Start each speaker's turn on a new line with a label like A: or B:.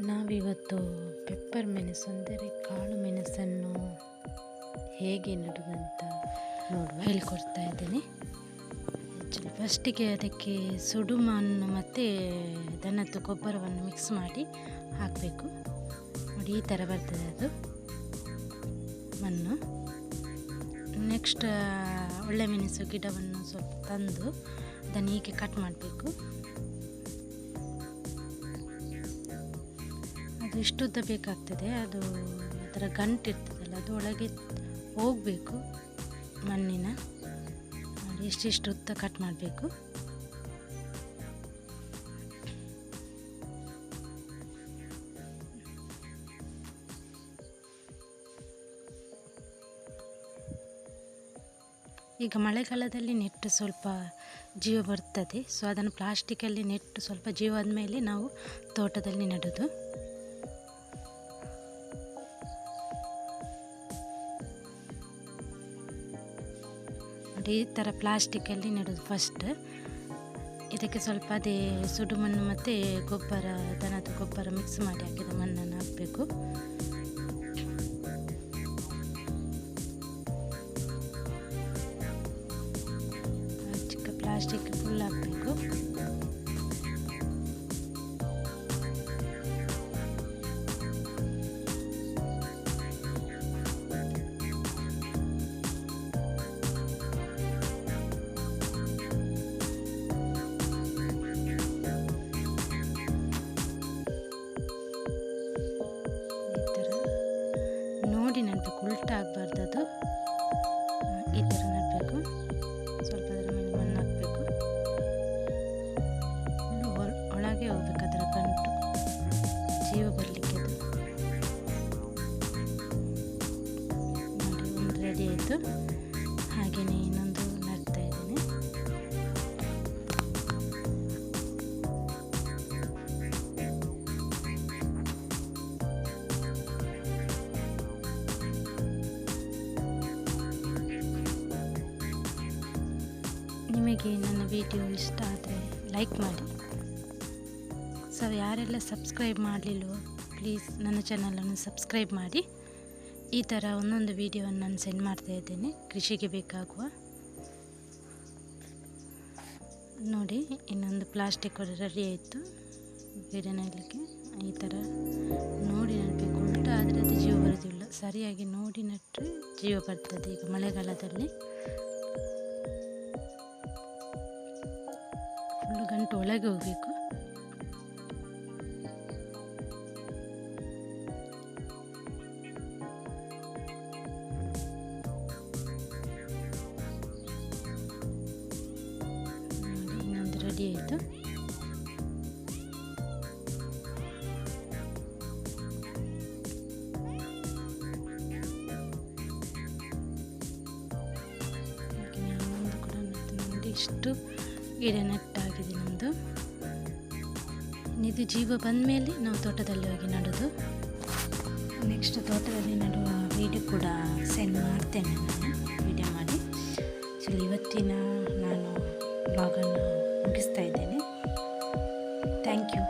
A: ನಾವಿವತ್ತು ಪೆಪ್ಪರ್ ಮೆಣಸು ಅಂದರೆ ಕಾಳು ಮೆಣಸನ್ನು ಹೇಗೆ ನೆಡುವಂತ ಹೇಳಿಕೊಡ್ತಾ ಇದ್ದೀನಿ. ಆ್ಯಕ್ಚುಲಿ ಫಸ್ಟಿಗೆ ಅದಕ್ಕೆ ಸುಡು ಮಣ್ಣು ಮತ್ತು ದನದ ಗೊಬ್ಬರವನ್ನು ಮಿಕ್ಸ್ ಮಾಡಿ ಹಾಕಬೇಕು. ನೋಡಿ ಈ ಥರ ಬರ್ತದೆ ಅದು ಮಣ್ಣು. ನೆಕ್ಸ್ಟ್ ಒಳ್ಳೆ ಮೆಣಸು ಗಿಡವನ್ನು ಸ್ವಲ್ಪ ತಂದು ಅದನ್ನು ಹೀಗೆ ಕಟ್ ಮಾಡಬೇಕು. ಅದು ಇಷ್ಟುದ್ದ ಬೇಕಾಗ್ತದೆ. ಅದು ಅದರ ಗಂಟು ಇರ್ತದಲ್ಲ ಅದು ಒಳಗೆ ಹೋಗಬೇಕು ಮಣ್ಣಿನ. ನೋಡಿ ಇಷ್ಟಿಷ್ಟು ಉದ್ದ ಕಟ್ ಮಾಡಬೇಕು. ಈಗ ಮಳೆಗಾಲದಲ್ಲಿ ನೆಟ್ಟು ಸ್ವಲ್ಪ ಜೀವ ಬರ್ತದೆ. ಸೊ ಅದನ್ನು ಪ್ಲಾಸ್ಟಿಕಲ್ಲಿ ನೆಟ್ಟು ಸ್ವಲ್ಪ ಜೀವ ಆದಮೇಲೆ ನಾವು ತೋಟದಲ್ಲಿ ನೆಡೋದು. ನೋಡಿ ಈ ಥರ ಪ್ಲಾಸ್ಟಿಕಲ್ಲಿ ನೆಡೋದು ಫಸ್ಟ್. ಇದಕ್ಕೆ ಸ್ವಲ್ಪ ಅದೇ ಸುಡು ಮಣ್ಣು ಮತ್ತು ಗೊಬ್ಬರ, ದನದ ಗೊಬ್ಬರ ಮಿಕ್ಸ್ ಮಾಡಿ ಹಾಕಿದ ಮಣ್ಣನ್ನು ಹಾಕಬೇಕು. ಪ್ಲಾಸ್ಟಿಕ್ ಫುಲ್ ಹಾಕಬೇಕು. ಈ ಥರ ನೋಡಿ ನೆಡಬೇಕು, ಉಲ್ಟಾ ಆಗಬಾರ್ದು. ಅದು ಈ ಥರ ನೆಡಬೇಕು. ಸ್ವಲ್ಪ ಅದರ ಮೇಲೆ ಮಣ್ಣು ಹಾಕಬೇಕು. ಒಳಗೆ ಹೋಗ್ಬೇಕು ಅದರ ಗಂಟು ಜೀವ ಬರಲಿಕ್ಕೆ. ಅದು ನೋಡಿ ಒಂದು ರೆಡಿ ಆಯಿತು. ಹಾಗೆಯೇ ಇನ್ನೊಂದು ನಡ್ತಾ ಇದ್ದೀನಿ. ನಿಮಗೆ ನನ್ನ ವಿಡಿಯೋ ಇಷ್ಟ ಆದರೆ ಲೈಕ್ ಮಾಡಿ. ಸೊ ಯಾರೆಲ್ಲ ಸಬ್ಸ್ಕ್ರೈಬ್ ಮಾಡಲಿಲ್ಲವೋ ಪ್ಲೀಸ್ ನನ್ನ ಚಾನಲನ್ನು ಸಬ್ಸ್ಕ್ರೈಬ್ ಮಾಡಿ. ಈ ಥರ ಒಂದೊಂದು ವಿಡಿಯೋವನ್ನು ನಾನು ಸೆಂಡ್ ಮಾಡ್ತಾ ಇದ್ದೇನೆ ಕೃಷಿಗೆ ಬೇಕಾಗುವ. ನೋಡಿ ಇನ್ನೊಂದು ಪ್ಲಾಸ್ಟಿಕ್ ಕೂಡ ರೆಡಿ ಆಯಿತು ಗಿಡ ನೆಡಲಿಕ್ಕೆ. ಈ ಥರ ನೋಡಿ ನೆಡಬೇಕು. ಉಲ್ಟಾ ಆದರೆ ಅದು ಜೀವ ಬರೋದಿಲ್ಲ. ಸರಿಯಾಗಿ ನೋಡಿ ನೆಟ್ಟರೆ ಜೀವ ಬರ್ತದೆ. ಈಗ ಮಳೆಗಾಲದಲ್ಲಿ ಫುಲ್ಲು ಗಂಟು ಒಳಗೆ ಹೋಗಬೇಕು. ಇನ್ನೊಂದು ರೆಡಿ ಆಯಿತು. ಇನ್ನೊಂದು ಕೂಡ ನೋಡಿ ಇಷ್ಟು ಗಿಡ ನೆಟ್ಟಾಗಿದೆ ನಮ್ಮದು. ಇದು ಜೀವ ಬಂದ ಮೇಲೆ ನಾವು ತೋಟದಲ್ಲಿ ಹೋಗಿ ನೆಡೋದು. ನೆಕ್ಸ್ಟ್ ತೋಟದಲ್ಲಿ ನೆಡುವ ವಿಡಿಯೋ ಕೂಡ ಸೆಂಡ್ ಮಾಡ್ತೇನೆ ನಾನು ವಿಡಿಯೋ ಮಾಡಿ. ಸೊ ಇವತ್ತಿನ ನಾನು ಬ್ಲಾಗನ್ನು ಮುಗಿಸ್ತಾ ಇದ್ದೇನೆ. Thank you.